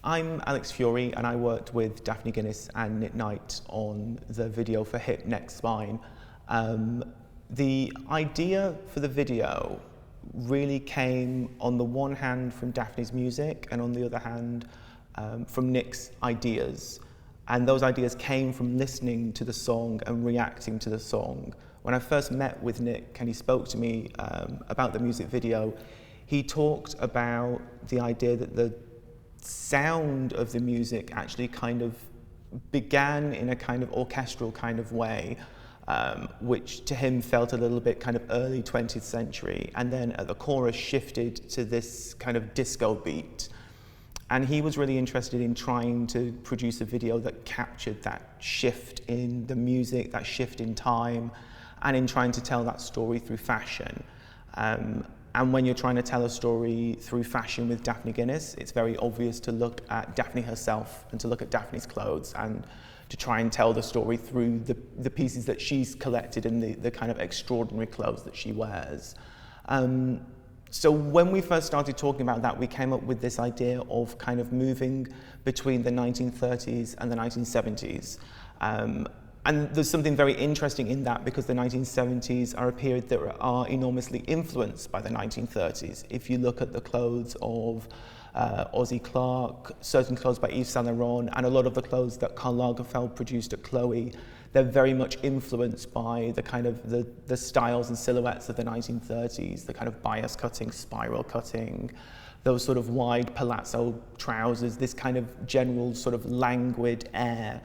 I'm Alex Fury, and I worked with Daphne Guinness and Nick Knight on the video for Hip, Neck, Spine. The idea for the video really came on the one hand from Daphne's music and on the other hand from Nick's ideas. And those ideas came from listening to the song and reacting to the song. When I first met with Nick and he spoke to me about the music video, he talked about the idea that the sound of the music actually kind of began in a kind of orchestral kind of way, which to him felt a little bit kind of early 20th century, and then at the chorus shifted to this kind of disco beat. And he was really interested in trying to produce a video that captured that shift in the music, that shift in time, and in trying to tell that story through fashion. And when you're trying to tell a story through fashion with Daphne Guinness, it's very obvious to look at Daphne herself and to look at Daphne's clothes and to try and tell the story through the pieces that she's collected and the kind of extraordinary clothes that she wears. So when we first started talking about that, we came up with this idea of kind of moving between the 1930s and the 1970s. And there's something very interesting in that because the 1970s are a period that are enormously influenced by the 1930s. If you look at the clothes of Ozzy Clark, certain clothes by Yves Saint Laurent, and a lot of the clothes that Karl Lagerfeld produced at Chloe, they're very much influenced by the kind of the styles and silhouettes of the 1930s, the kind of bias cutting, spiral cutting, those sort of wide palazzo trousers, this kind of general sort of languid air.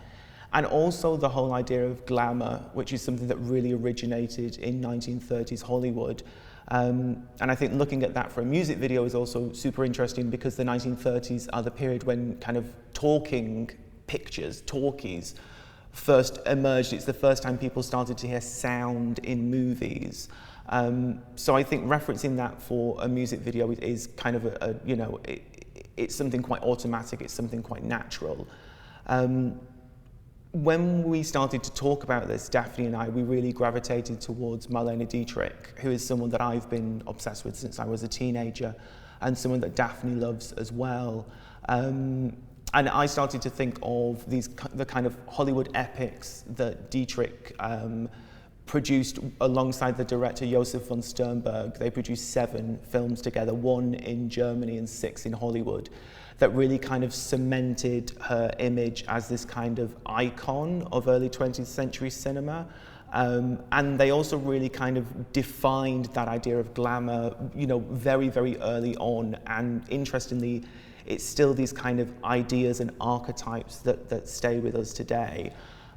And also the whole idea of glamour, which is something that really originated in 1930s Hollywood. And I think looking at that for a music video is also super interesting because the 1930s are the period when kind of talking pictures, talkies, first emerged. It's the first time people started to hear sound in movies. So I think referencing that for a music video is kind of it's something quite automatic, it's something quite natural. When we started to talk about this, Daphne and I, we really gravitated towards Marlene Dietrich, who is someone that I've been obsessed with since I was a teenager, and someone that Daphne loves as well. And I started to think of the kind of Hollywood epics that Dietrich produced alongside the director Josef von Sternberg. They produced 7 films together, 1 in Germany and 6 in Hollywood, that really kind of cemented her image as this kind of icon of early 20th century cinema. And they also really kind of defined that idea of glamour, very, very early on. And interestingly, it's still these kind of ideas and archetypes that stay with us today.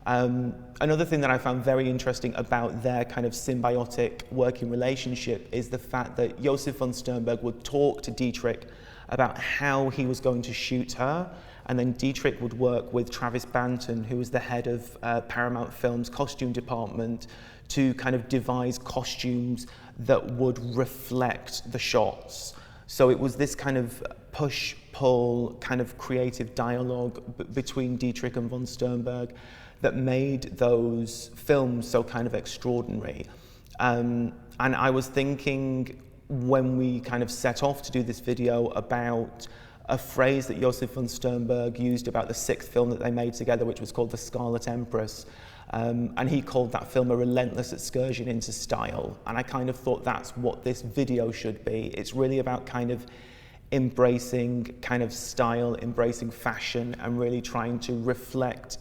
Another thing that I found very interesting about their kind of symbiotic working relationship is the fact that Josef von Sternberg would talk to Dietrich about how he was going to shoot her, and then Dietrich would work with Travis Banton, who was the head of Paramount Films' costume department, to kind of devise costumes that would reflect the shots. So it was this kind of push-pull kind of creative dialogue between Dietrich and von Sternberg that made those films so kind of extraordinary. And I was thinking, when we kind of set off to do this video, about a phrase that Josef von Sternberg used about the 6th film that they made together, which was called The Scarlet Empress. And he called that film a relentless excursion into style. And I kind of thought that's what this video should be. It's really about kind of embracing kind of style, embracing fashion, and really trying to reflect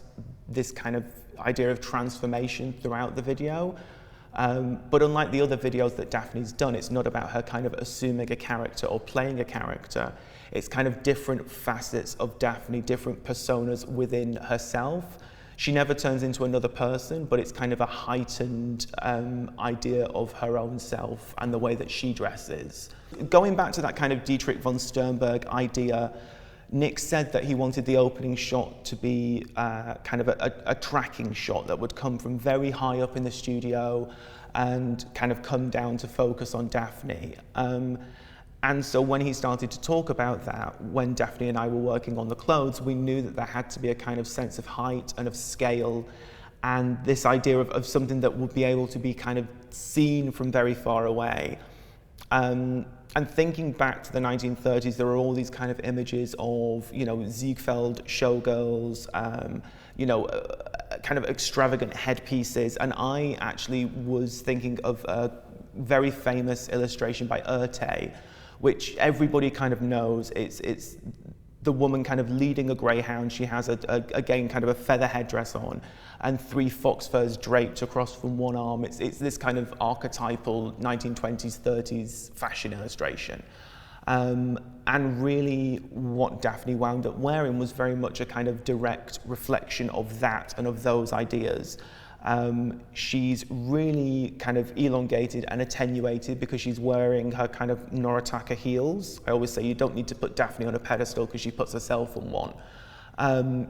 this kind of idea of transformation throughout the video. But unlike the other videos that Daphne's done, it's not about her kind of assuming a character or playing a character. It's kind of different facets of Daphne, different personas within herself. She never turns into another person, but it's kind of a heightened idea of her own self and the way that she dresses. Going back to that kind of Dietrich von Sternberg idea, Nick said that he wanted the opening shot to be kind of a tracking shot that would come from very high up in the studio and kind of come down to focus on Daphne. And so when he started to talk about that, when Daphne and I were working on the clothes, we knew that there had to be a kind of sense of height and of scale, and this idea of something that would be able to be kind of seen from very far away. And thinking back to the 1930s, there are all these kind of images of, you know, Ziegfeld showgirls, kind of extravagant headpieces. And I actually was thinking of a very famous illustration by Haute, which everybody kind of knows. It's the woman kind of leading a greyhound. She has, again, kind of a feather headdress on and 3 fox furs draped across from one arm. It's this kind of archetypal 1920s, 30s fashion illustration. And really what Daphne wound up wearing was very much a kind of direct reflection of that and of those ideas. She's really kind of elongated and attenuated because she's wearing her kind of Noritaka heels. I always say you don't need to put Daphne on a pedestal because she puts herself on one.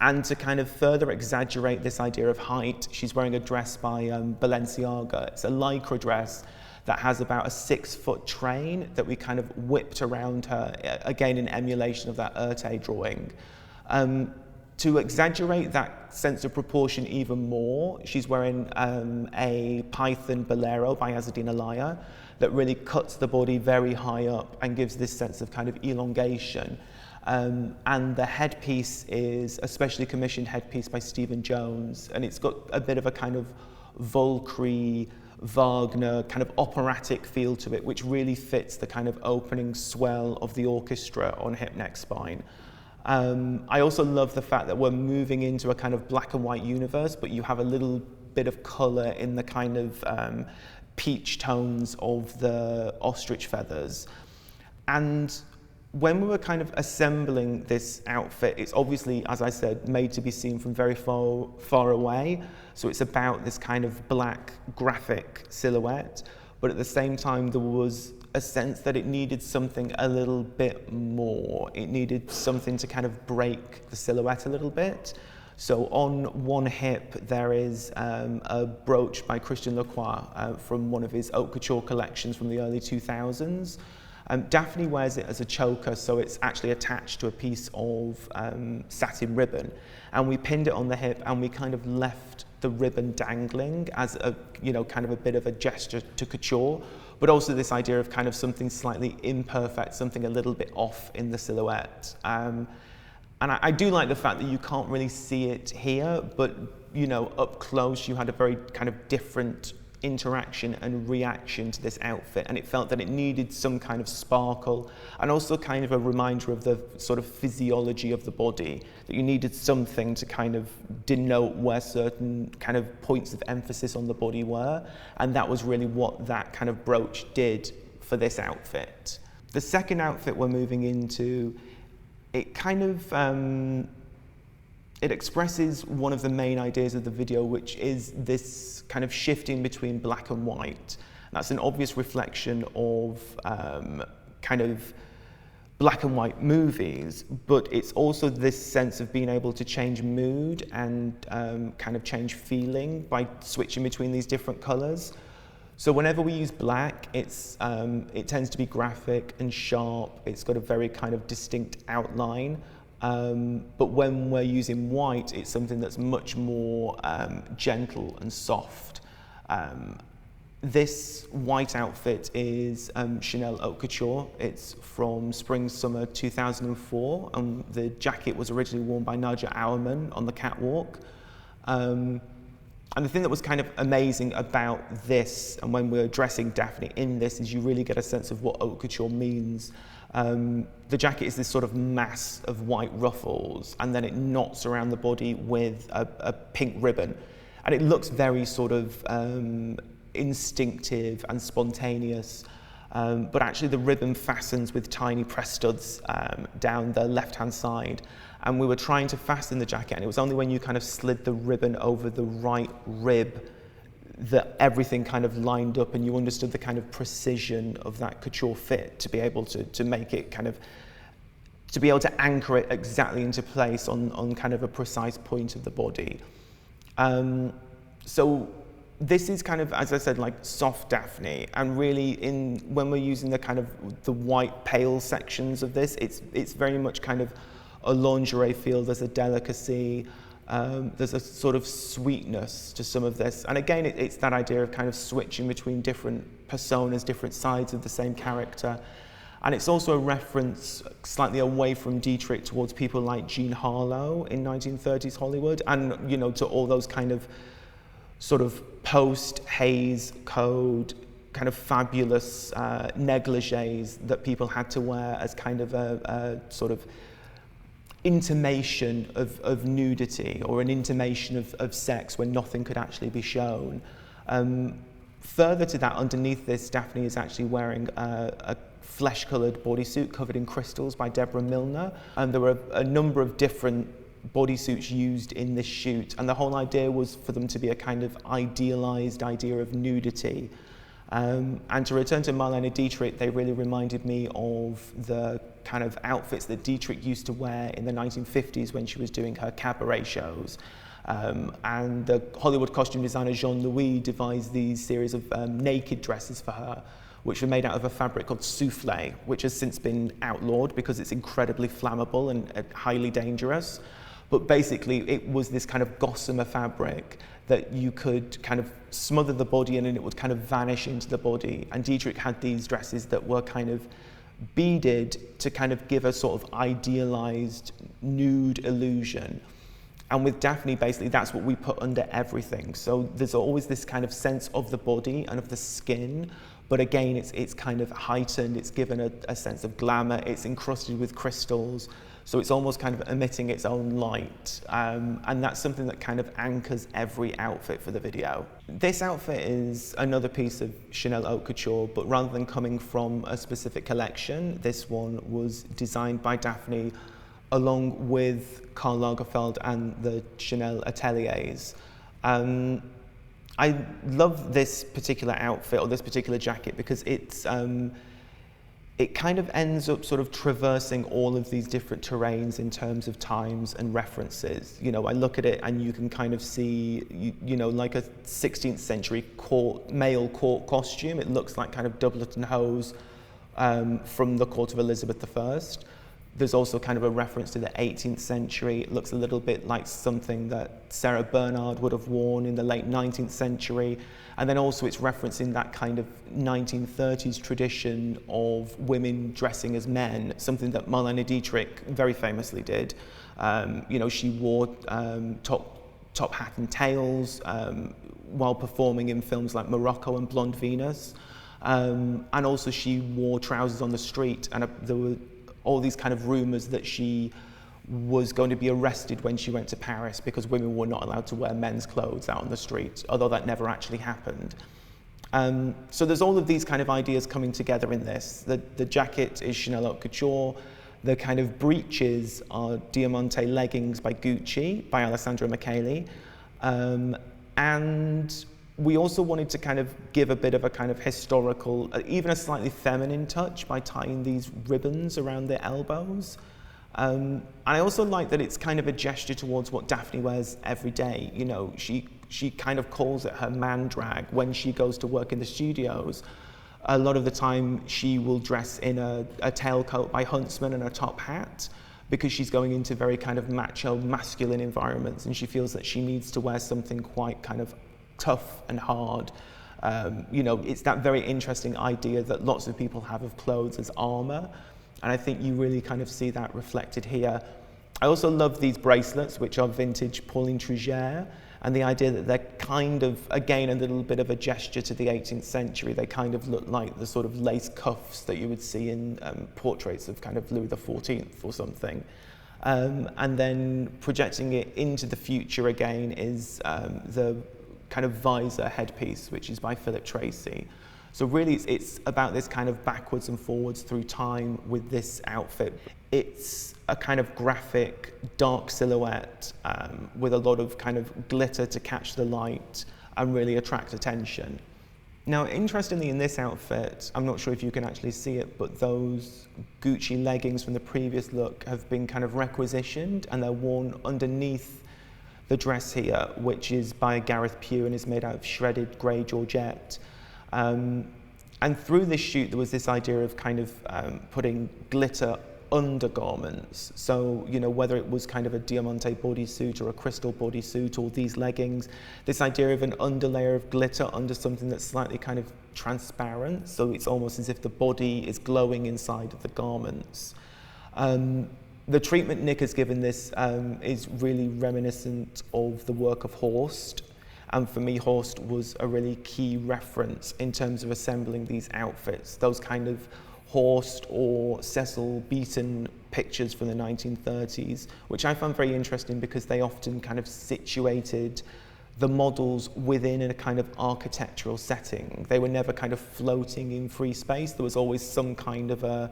And to kind of further exaggerate this idea of height, she's wearing a dress by Balenciaga. It's a lycra dress that has about a 6-foot train that we kind of whipped around her, again in emulation of that Haute drawing. To exaggerate that sense of proportion even more, she's wearing a python bolero by Azzedine Alaïa that really cuts the body very high up and gives this sense of kind of elongation. And the headpiece is a specially commissioned headpiece by Stephen Jones, and it's got a bit of a kind of Valkyrie, Wagner, kind of operatic feel to it, which really fits the kind of opening swell of the orchestra on Hip, Neck, Spine. I also love the fact that we're moving into a kind of black and white universe, but you have a little bit of colour in the kind of peach tones of the ostrich feathers. And when we were kind of assembling this outfit, it's obviously, as I said, made to be seen from very far away. So it's about this kind of black graphic silhouette, but at the same time there was a sense that it needed something a little bit more. It needed something to kind of break the silhouette a little bit. So on one hip there is a brooch by Christian Lacroix from one of his haute couture collections from the early 2000s. Daphne wears it as a choker, so it's actually attached to a piece of satin ribbon, and we pinned it on the hip and we kind of left the ribbon dangling as a, you know, kind of a bit of a gesture to couture, but also this idea of kind of something slightly imperfect, something a little bit off in the silhouette. And I do like the fact that you can't really see it here, but, you know, up close you had a very kind of different interaction and reaction to this outfit, and it felt that it needed some kind of sparkle and also kind of a reminder of the sort of physiology of the body, that you needed something to kind of denote where certain kind of points of emphasis on the body were, and that was really what that kind of brooch did for this outfit. The second outfit we're moving into, it kind of it expresses one of the main ideas of the video, which is this kind of shifting between black and white. That's an obvious reflection of kind of black and white movies, but it's also this sense of being able to change mood and kind of change feeling by switching between these different colors. So whenever we use black, it tends to be graphic and sharp. It's got a very kind of distinct outline. But when we're using white, it's something that's much more gentle and soft. This white outfit is Chanel Haute Couture. It's from Spring/Summer 2004, and the jacket was originally worn by Nadia Auermann on the catwalk. And the thing that was kind of amazing about this, and when we're dressing Daphne in this, is you really get a sense of what haute couture means. The jacket is this sort of mass of white ruffles, and then it knots around the body with a pink ribbon. And it looks very sort of instinctive and spontaneous, but actually the ribbon fastens with tiny press studs down the left-hand side. And we were trying to fasten the jacket, and it was only when you kind of slid the ribbon over the right rib that everything kind of lined up and you understood the kind of precision of that couture fit to be able to make it kind of, to be able to anchor it exactly into place on kind of a precise point of the body. So this is kind of, as I said, like soft Daphne, and really when we're using the kind of the white pale sections of this, it's very much kind of a lingerie feel. There's a delicacy, there's a sort of sweetness to some of this. And again, it's that idea of kind of switching between different personas, different sides of the same character. And it's also a reference slightly away from Dietrich towards people like Jean Harlow in 1930s Hollywood, and, you know, to all those kind of sort of post-Hays Code kind of fabulous negligees that people had to wear as kind of a sort of intimation of nudity, or an intimation of sex when nothing could actually be shown. Further to that, underneath this, Daphne is actually wearing a flesh-coloured bodysuit covered in crystals by Deborah Milner, and there were a number of different bodysuits used in this shoot, and the whole idea was for them to be a kind of idealised idea of nudity. And to return to Marlene Dietrich, they really reminded me of the kind of outfits that Dietrich used to wear in the 1950s when she was doing her cabaret shows. And the Hollywood costume designer Jean-Louis devised these series of naked dresses for her, which were made out of a fabric called soufflé, which has since been outlawed because it's incredibly flammable and highly dangerous. But basically, it was this kind of gossamer fabric that you could kind of smother the body in and it would kind of vanish into the body. And Dietrich had these dresses that were kind of beaded to kind of give a sort of idealized nude illusion. And with Daphne, basically, that's what we put under everything. So there's always this kind of sense of the body and of the skin, but again, it's kind of heightened, it's given a sense of glamour, it's encrusted with crystals, so it's almost kind of emitting its own light. And that's something that kind of anchors every outfit for the video. This outfit is another piece of Chanel haute couture, but rather than coming from a specific collection, this one was designed by Daphne along with Karl Lagerfeld and the Chanel ateliers. I love this particular outfit, or this particular jacket, because it's it kind of ends up sort of traversing all of these different terrains in terms of times and references. You know, I look at it and you can kind of see, you know, like a 16th century male court costume. It looks like kind of doublet and hose from the court of Elizabeth I. There's also kind of a reference to the 18th century. It looks a little bit like something that Sarah Bernard would have worn in the late 19th century. And then also it's referencing that kind of 1930s tradition of women dressing as men, something that Marlene Dietrich very famously did. You know, she wore top hat and tails while performing in films like Morocco and Blonde Venus. And also she wore trousers on the street, and there were all these kind of rumours that she was going to be arrested when she went to Paris because women were not allowed to wear men's clothes out on the street, although that never actually happened. So there's all of these kind of ideas coming together in this. The jacket is Chanel haute couture, the kind of breeches are Diamante leggings by Gucci, by Alexander McQueen, and we also wanted to kind of give a bit of a kind of historical, even a slightly feminine touch by tying these ribbons around their elbows. And I also like that it's kind of a gesture towards what Daphne wears every day. You know, she kind of calls it her man drag when she goes to work in the studios. A lot of the time she will dress in a tailcoat by Huntsman and a top hat because she's going into very kind of macho, masculine environments, and she feels that she needs to wear something quite kind of tough and hard. You know, it's that very interesting idea that lots of people have of clothes as armor, and I think you really kind of see that reflected here. I also love these bracelets, which are vintage Pauline Trugère, and the idea that they're kind of, again, a little bit of a gesture to the 18th century. They kind of look like the sort of lace cuffs that you would see in portraits of kind of Louis XIV or something. And then projecting it into the future again is the kind of visor headpiece, which is by Philip Tracy. So really it's about this kind of backwards and forwards through time with this outfit. It's a kind of graphic, dark silhouette with a lot of kind of glitter to catch the light and really attract attention. Now, interestingly, in this outfit, I'm not sure if you can actually see it, but those Gucci leggings from the previous look have been kind of requisitioned, and they're worn underneath the dress here, which is by Gareth Pugh and is made out of shredded grey georgette. And through this shoot, there was this idea of kind of putting glitter undergarments. So, you know, whether it was kind of a diamante bodysuit or a crystal bodysuit or these leggings, this idea of an underlayer of glitter under something that's slightly kind of transparent. So it's almost as if the body is glowing inside of the garments. The treatment Nick has given this is really reminiscent of the work of Horst. And for me, Horst was a really key reference in terms of assembling these outfits. Those kind of Horst or Cecil Beaton pictures from the 1930s, which I found very interesting because they often kind of situated the models within a kind of architectural setting. They were never kind of floating in free space. There was always some kind of a,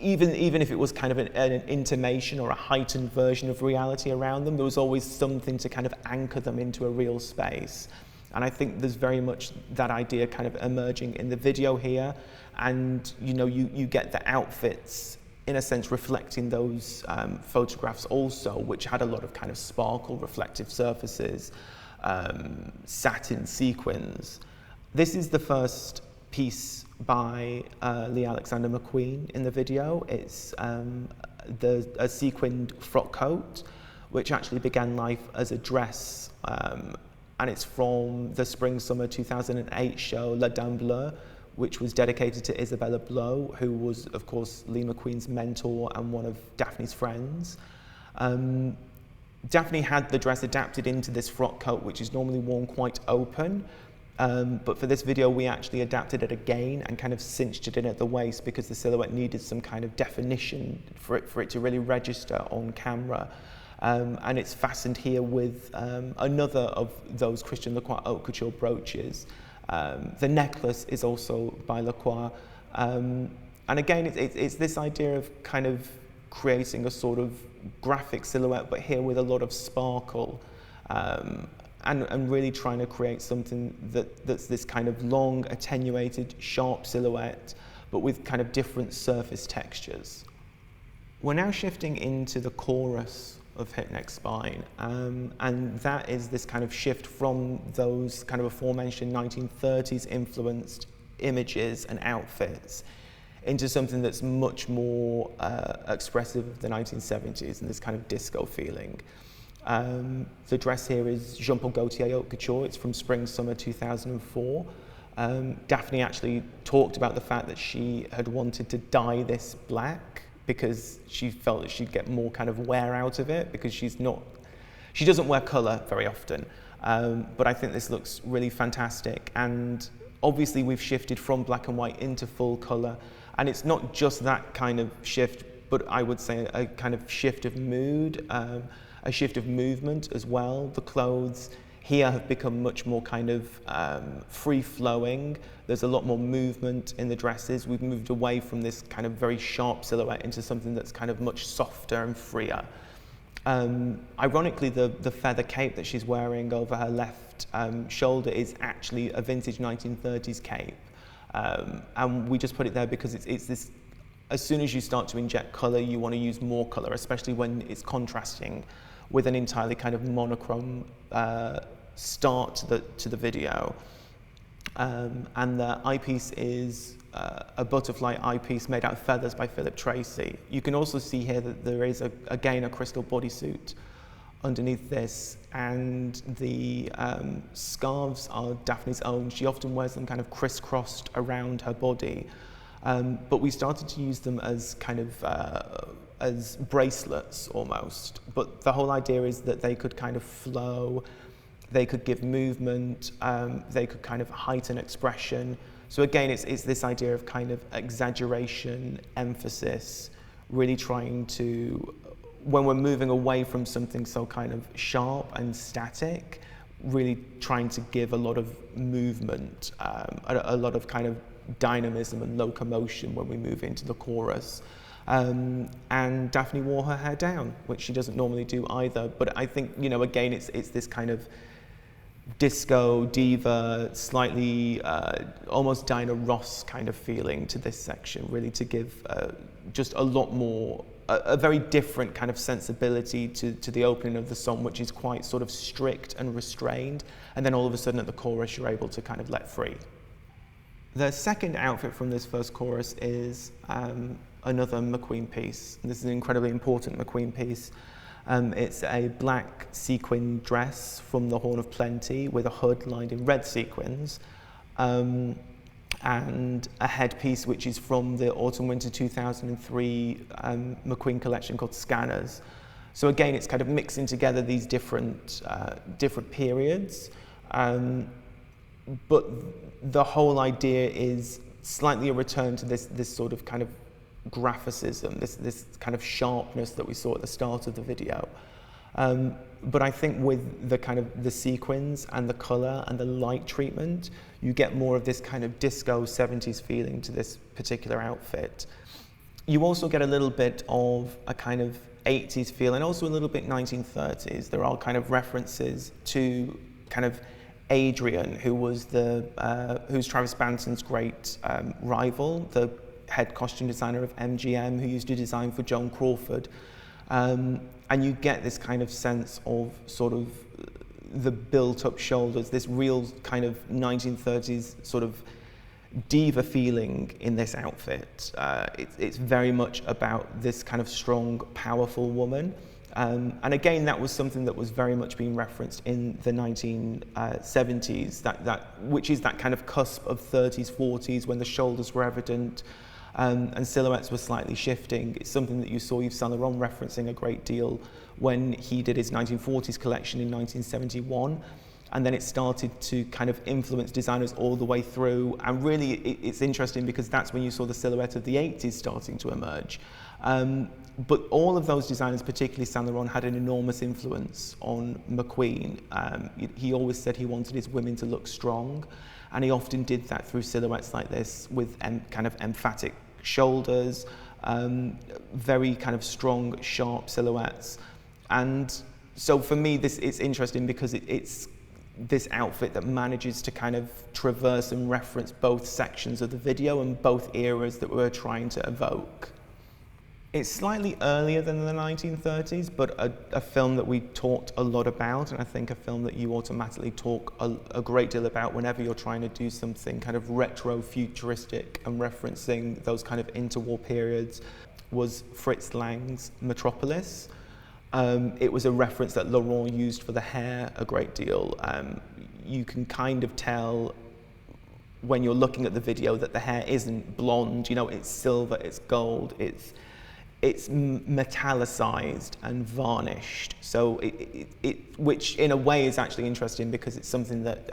even if it was kind of an intimation or a heightened version of reality around them, there was always something to kind of anchor them into a real space. And I think there's very much that idea kind of emerging in the video here. And, you know, you get the outfits, in a sense, reflecting those photographs also, which had a lot of kind of sparkle, reflective surfaces, satin sequins. This is the first piece by Alexander McQueen in the video. It's a sequined frock coat, which actually began life as a dress, and it's from the Spring-Summer 2008 show La Dame Bleue, which was dedicated to Isabella Blow, who was, of course, Lee McQueen's mentor and one of Daphne's friends. Daphne had the dress adapted into this frock coat, which is normally worn quite open, but for this video, we actually adapted it again and kind of cinched it in at the waist because the silhouette needed some kind of definition for it to really register on camera. And it's fastened here with another of those Christian Lacroix haute couture brooches. The necklace is also by Lacroix. And again, it's this idea of kind of creating a sort of graphic silhouette, but here with a lot of sparkle, and really trying to create something that's this kind of long, attenuated, sharp silhouette, but with kind of different surface textures. We're now shifting into the chorus of hip neck spine, and that is this kind of shift from those kind of aforementioned 1930s influenced images and outfits into something that's much more expressive of the 1970s and this kind of disco feeling. The dress here is Paul Gaultier haute couture. It's from Spring-Summer 2004. Daphne actually talked about the fact that she had wanted to dye this black because she felt that she'd get more kind of wear out of it because she doesn't wear colour very often. But I think this looks really fantastic. And obviously we've shifted from black and white into full colour. And it's not just that kind of shift, but I would say a kind of shift of mood, a shift of movement as well. The clothes here have become much more kind of free-flowing. There's a lot more movement in the dresses. We've moved away from this kind of very sharp silhouette into something that's kind of much softer and freer. Ironically, the feather cape that she's wearing over her left shoulder is actually a vintage 1930s cape. And we just put it there because it's this, as soon as you start to inject colour, you want to use more colour, especially when it's contrasting with an entirely kind of monochrome start to the video. And the eyepiece is a butterfly eyepiece made out of feathers by Philip Tracy. You can also see here that there is, again, a crystal bodysuit underneath this, and the scarves are Daphne's own. She often wears them kind of crisscrossed around her body, but we started to use them as kind of as bracelets almost. But the whole idea is that they could kind of flow, they could give movement, they could kind of heighten expression. So again, it's this idea of kind of exaggeration, emphasis, really trying to, when we're moving away from something so kind of sharp and static, really trying to give a lot of movement, a lot of kind of dynamism and locomotion when we move into the chorus. And Daphne wore her hair down, which she doesn't normally do either. But I think, you know, again, it's this kind of disco, diva, slightly almost Diana Ross kind of feeling to this section, really to give just a lot more, a very different kind of sensibility to the opening of the song, which is quite sort of strict and restrained. And then all of a sudden at the chorus, you're able to kind of let free. The second outfit from this first chorus is another McQueen piece. This is an incredibly important McQueen piece. It's a black sequin dress from the Horn of Plenty with a hood lined in red sequins, and a headpiece which is from the Autumn-Winter 2003 McQueen collection called Scanners. So again, it's kind of mixing together these different periods, but the whole idea is slightly a return to this sort of kind of graphicism, this kind of sharpness that we saw at the start of the video. But I think with the kind of the sequins and the color and the light treatment, you get more of this kind of disco 70s feeling to this particular outfit. You also get a little bit of a kind of 80s feel and also a little bit 1930s. There are kind of references to kind of Adrian, who was who's Travis Banton's great rival, the head costume designer of MGM, who used to design for Joan Crawford. And you get this kind of sense of sort of the built-up shoulders, this real kind of 1930s sort of diva feeling in this outfit. It's very much about this kind of strong, powerful woman. And again, that was something that was very much being referenced in the 1970s, which is that kind of cusp of 30s, 40s, when the shoulders were evident, and silhouettes were slightly shifting. It's something that you saw Yves Saint Laurent referencing a great deal when he did his 1940s collection in 1971. And then it started to kind of influence designers all the way through. And really, it's interesting because that's when you saw the silhouette of the 80s starting to emerge. But all of those designers, particularly Saint Laurent, had an enormous influence on McQueen. He always said he wanted his women to look strong. And he often did that through silhouettes like this with kind of emphatic shoulders, very kind of strong, sharp silhouettes. And so for me, it's interesting because it's this outfit that manages to kind of traverse and reference both sections of the video and both eras that we're trying to evoke. It's slightly earlier than the 1930s, but a film that we talked a lot about, and I think a film that you automatically talk a great deal about whenever you're trying to do something kind of retro-futuristic and referencing those kind of interwar periods, was Fritz Lang's Metropolis. It was a reference that Laurent used for the hair a great deal. You can kind of tell when you're looking at the video that the hair isn't blonde, it's silver, it's gold, it's metallicized and varnished. So which in a way is actually interesting because it's something that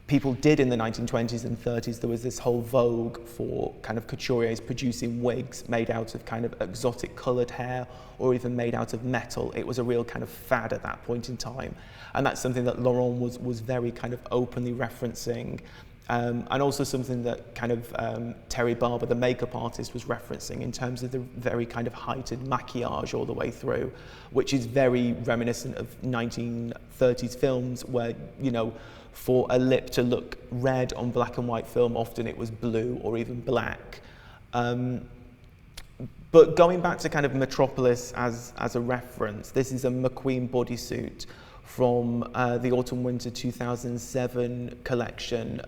people did in the 1920s and 30s. There was this whole vogue for kind of couturiers producing wigs made out of kind of exotic colored hair or even made out of metal. It was a real kind of fad at that point in time. And that's something that Laurent was very kind of openly referencing. And also something that kind of Terry Barber, the makeup artist, was referencing in terms of the very kind of heightened maquillage all the way through, which is very reminiscent of 1930s films where, for a lip to look red on black and white film, often it was blue or even black. But going back to kind of Metropolis as a reference, this is a McQueen bodysuit from the Autumn-Winter 2007 collection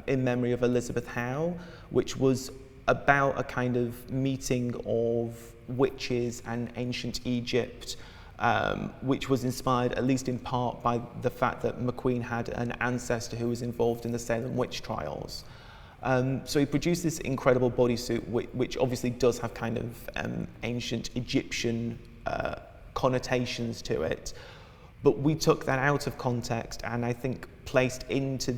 in memory of Elizabeth Howe, which was about a kind of meeting of witches and ancient Egypt, which was inspired, at least in part, by the fact that McQueen had an ancestor who was involved in the Salem witch trials. So he produced this incredible bodysuit, which obviously does have kind of ancient Egyptian connotations to it. But we took that out of context and I think placed into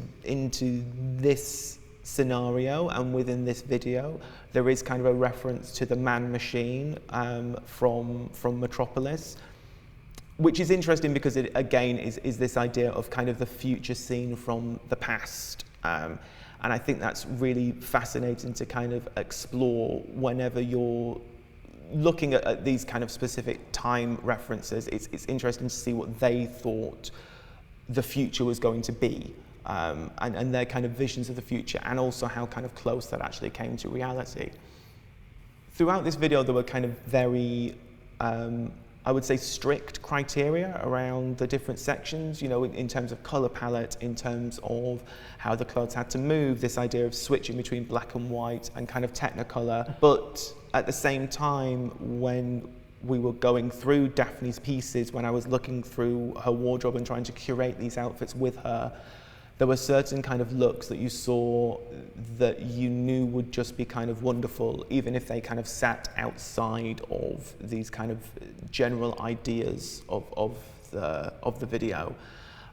this scenario and within this video, there is kind of a reference to the man machine from Metropolis, which is interesting because it again is this idea of kind of the future seen from the past. And I think that's really fascinating to kind of explore whenever you're looking at these kind of specific time references. It's interesting to see what they thought the future was going to be, and their kind of visions of the future, and also how kind of close that actually came to reality. Throughout this video, there were kind of very I would say, strict criteria around the different sections, you know, in terms of colour palette, in terms of how the clothes had to move, this idea of switching between black and white and kind of technicolor. But at the same time, when we were going through Daphne's pieces, when I was looking through her wardrobe and trying to curate these outfits with her, there were certain kind of looks that you saw that you knew would just be kind of wonderful, even if they kind of sat outside of these kind of general ideas of the video.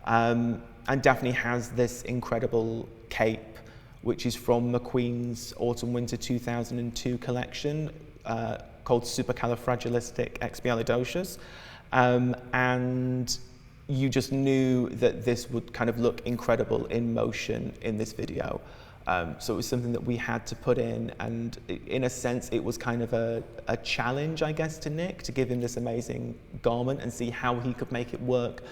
And Daphne has this incredible cape, which is from McQueen's Autumn/Winter 2002 collection, called Supercalifragilisticexpialidocious. And you just knew that this would kind of look incredible in motion in this video. So it was something that we had to put in, and in a sense it was kind of a challenge, I guess, to Nick, to give him this amazing garment and see how he could make it work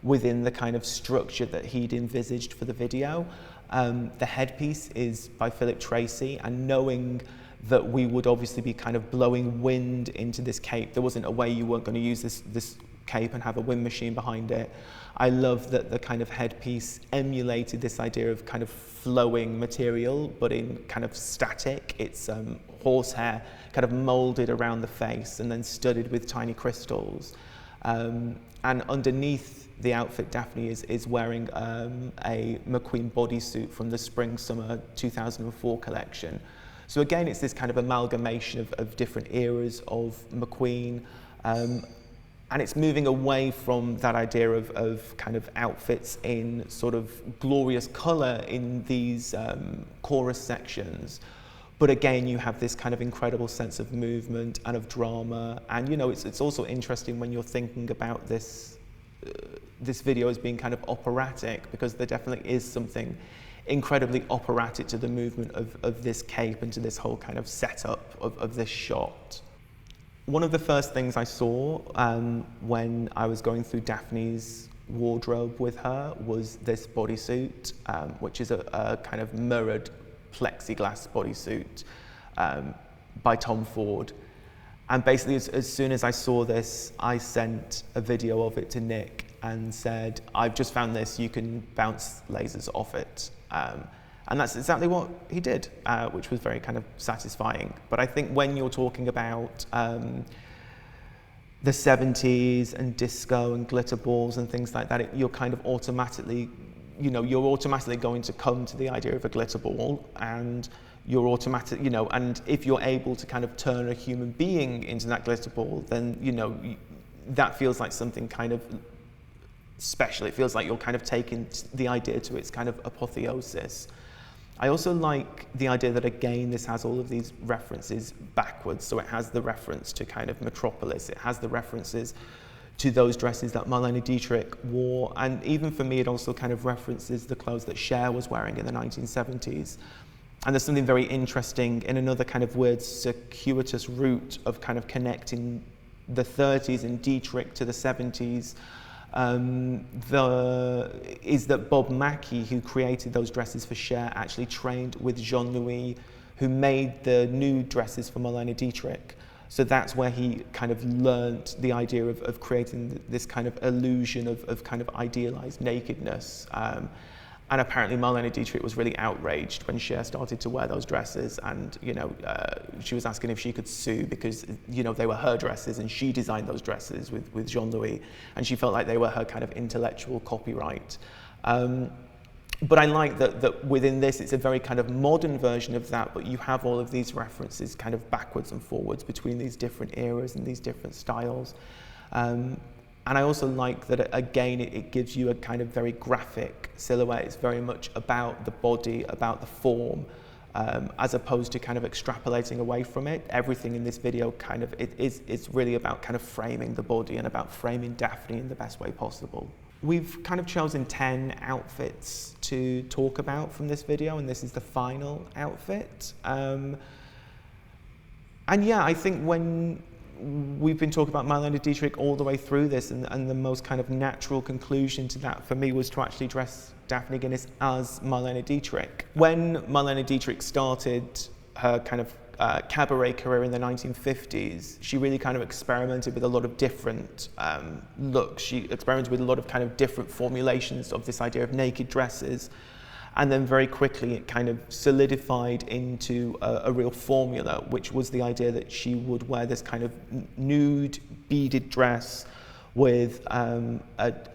within the kind of structure that he'd envisaged for the video. The headpiece is by Philip Tracy, and knowing that we would obviously be kind of blowing wind into this cape, there wasn't a way you weren't going to use this cape and have a wind machine behind it. I love that the kind of headpiece emulated this idea of kind of flowing material, but in kind of static. It's horsehair kind of molded around the face and then studded with tiny crystals. And underneath the outfit, Daphne is wearing a McQueen bodysuit from the Spring/Summer 2004 collection. So again, it's this kind of amalgamation of different eras of McQueen. And it's moving away from that idea of kind of outfits in sort of glorious colour in these chorus sections. But again, you have this kind of incredible sense of movement and of drama. And, you know, it's also interesting when you're thinking about this video as being kind of operatic, because there definitely is something incredibly operatic to the movement of this cape and to this whole kind of setup of this shot. One of the first things I saw when I was going through Daphne's wardrobe with her was this bodysuit, which is a kind of mirrored plexiglass bodysuit by Tom Ford. And basically, as soon as I saw this, I sent a video of it to Nick and said, "I've just found this, you can bounce lasers off it." And that's exactly what he did, which was very kind of satisfying. But I think when you're talking about the 70s and disco and glitter balls and things like that, you're kind of automatically, you know, you're automatically going to come to the idea of a glitter ball, and you're automatic, you know, and if you're able to kind of turn a human being into that glitter ball, then, you know, that feels like something kind of special. It feels like you're kind of taking the idea to its kind of apotheosis. I also like the idea that, again, this has all of these references backwards. So it has the reference to kind of Metropolis. It has the references to those dresses that Marlene Dietrich wore. And even for me, it also kind of references the clothes that Cher was wearing in the 1970s. And there's something very interesting in another kind of weird circuitous route of kind of connecting the 30s and Dietrich to the 70s. Is that Bob Mackie, who created those dresses for Cher, actually trained with Jean-Louis, who made the nude dresses for Marlene Dietrich. So that's where he kind of learnt the idea of creating this kind of illusion of kind of idealized nakedness. And apparently Marlene Dietrich was really outraged when Cher started to wear those dresses, and, you know, she was asking if she could sue because, you know, they were her dresses and she designed those dresses with Jean-Louis, and she felt like they were her kind of intellectual copyright. But I like that within this, it's a very kind of modern version of that, but you have all of these references kind of backwards and forwards between these different eras and these different styles. And I also like that, again, it gives you a kind of very graphic silhouette. It's very much about the body, about the form, as opposed to kind of extrapolating away from it. Everything in this video kind of, it's really about kind of framing the body and about framing Daphne in the best way possible. We've kind of chosen 10 outfits to talk about from this video, and this is the final outfit. And yeah, I think when we've been talking about Marlene Dietrich all the way through this, and the most kind of natural conclusion to that for me was to actually dress Daphne Guinness as Marlene Dietrich. When Marlene Dietrich started her kind of cabaret career in the 1950s, she really kind of experimented with a lot of different looks. She experimented with a lot of kind of different formulations of this idea of naked dresses. And then very quickly it kind of solidified into a real formula, which was the idea that she would wear this kind of nude beaded dress with an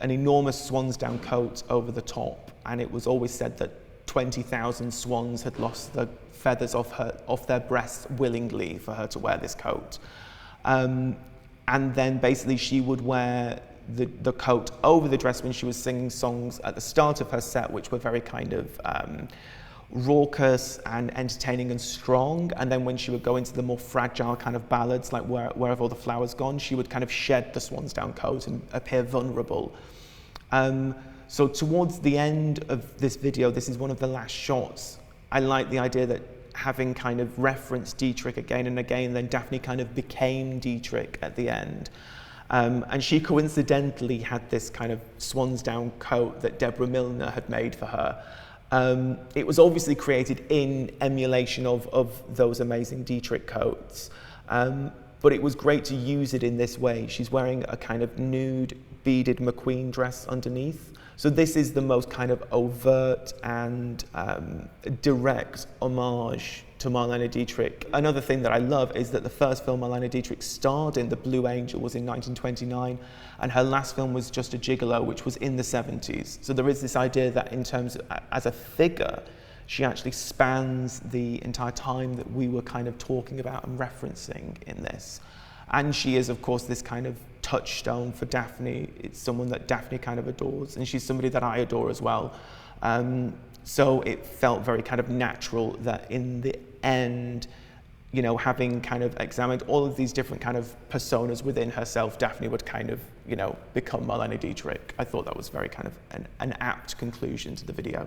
enormous swansdown coat over the top. And it was always said that 20,000 swans had lost the feathers off their breasts willingly for her to wear this coat. And then basically she would wear the coat over the dress when she was singing songs at the start of her set, which were very kind of raucous and entertaining and strong. And then when she would go into the more fragile kind of ballads, like Where Have All the Flowers Gone, she would kind of shed the swansdown coat and appear vulnerable. So towards the end of this video, this is one of the last shots, I like the idea that having kind of referenced Dietrich again and again, then Daphne kind of became Dietrich at the end. And she coincidentally had this kind of swansdown coat that Deborah Milner had made for her. It was obviously created in emulation of those amazing Dietrich coats, but it was great to use it in this way. She's wearing a kind of nude beaded McQueen dress underneath. So this is the most kind of overt and direct homage to Marlene Dietrich. Another thing that I love is that the first film Marlene Dietrich starred in, The Blue Angel, was in 1929, and her last film was Just a Gigolo, which was in the 70s. So there is this idea that in terms of, as a figure, she actually spans the entire time that we were kind of talking about and referencing in this. And she is, of course, this kind of touchstone for Daphne. It's someone that Daphne kind of adores, and she's somebody that I adore as well. So it felt very kind of natural that in the end, you know, having kind of examined all of these different kind of personas within herself, Daphne would kind of, you know, become Marlene Dietrich. I thought that was very kind of an apt conclusion to the video.